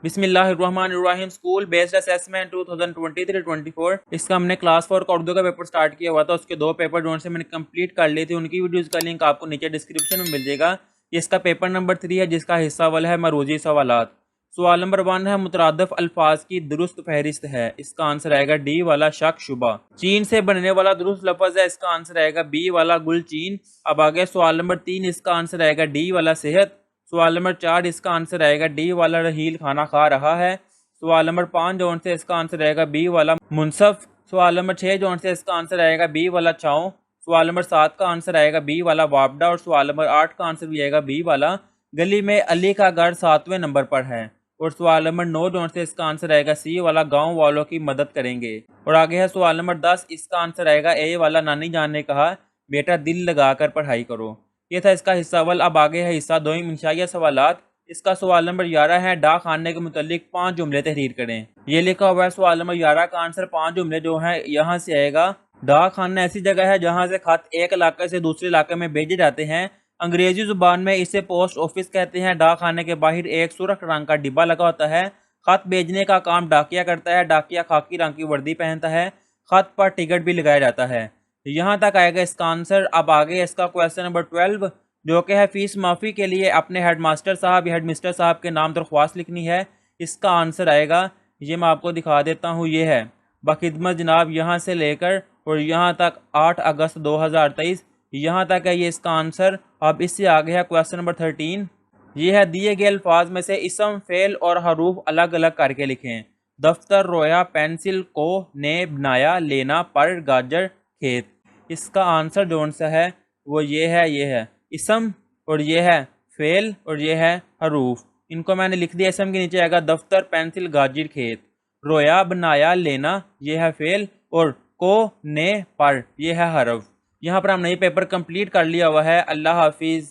बिस्मिल्लाहिर्रहमानिर्रहीम। School based assessment 2023-24, इसका हमने क्लास 4 का उर्दू का पेपर स्टार्ट किया हुआ था। उसके 2 पेपर जो से मैंने कंप्लीट कर लिए थे, उनकी वीडियोस का लिंक आपको नीचे डिस्क्रिप्शन में मिल जाएगा। ये इसका पेपर नंबर 3 है, जिसका हिस्सा वाला है मरूजी सवालात। सवाल नंबर 1 है, मुतरादफ अल्फाज की दुरुस्त फहरिस्त है। इसका आंसर आएगा डी वाला शक शुबा। चीन से बनने वाला दुरुस्त लफ्ज है। इसका आंसर आएगा बी वाला गुल चीन। अब आगे सवाल नंबर 3, इसका आंसर आएगा डी वाला सेहत। सवाल नंबर 4, इसका आंसर आएगा डी वाला रहील खाना खा रहा है। सवाल नंबर 5 जो से इसका आंसर आएगा बी वाला मुनसफ। सवाल नंबर 6 जो से इसका आंसर आएगा बी वाला चाँव। सवाल नंबर 7 का आंसर आएगा बी वाला वापडा। और सवाल नंबर 8 का आंसर भी आएगा बी वाला गली में अली का घर 7वें नंबर पर है। और सवाल नंबर 9 जो से इसका आंसर आएगा सी वाला गाँव वालों की मदद करेंगे। और आगे है सवाल नंबर 10, इसका आंसर आएगा ए वाला नानी जान ने कहा बेटा दिल लगा कर पढ़ाई करो। ये था इसका हिस्सा अव्वल। अब आगे है हिस्सा 2 इंशाइया सवालात। इसका सवाल नंबर 11 है, डाक खाने के मुतालिक 5 जुमले तहरीर करें। ये लिखा हुआ है सवाल नंबर 11 का आंसर 5 जुमले जो हैं यहाँ से आएगा। डाक खाना ऐसी जगह है जहाँ से खत एक इलाके से दूसरे इलाके में भेजे जाते हैं। अंग्रेजी जुबान में इसे पोस्ट ऑफिस कहते हैं। डाक खाने के बाहर एक सुर्ख रंग का डिब्बा लगा होता है। खत भेजने का काम डाकिया करता है। डाकिया खाकी रंग की वर्दी पहनता है। खत पर टिकट भी लगाया जाता है। यहाँ तक आएगा इसका आंसर। अब आगे इसका क्वेश्चन नंबर 12 जो कि है फीस माफ़ी के लिए अपने हेडमास्टर साहब या हेडमिस्टर साहब के नाम दरख्वास्त लिखनी है। इसका आंसर आएगा, ये मैं आपको दिखा देता हूँ, ये है बखिदमत जनाब यहाँ से लेकर और यहाँ तक 8 अगस्त 2023 यहाँ तक है ये इसका आंसर। अब इससे आगे है क्वेश्चन नंबर 13। ये है दिए गए अल्फाज में से इसम फेल और हरूफ अलग अलग करके लिखें। दफ्तर रोया पेंसिल को ने बनाया लेना पर गाजर खेत। इसका आंसर जोन सा है वो ये है इसम और ये है फेल और ये है हरूफ। इनको मैंने लिख दिया। इसम के नीचे आएगा दफ्तर पेंसिल गाजर खेत। रोया बनाया लेना ये है फेल और को ने पर ये है हरफ। यहाँ पर हमने ये पेपर कंप्लीट कर लिया हुआ है। अल्लाह हाफिज़।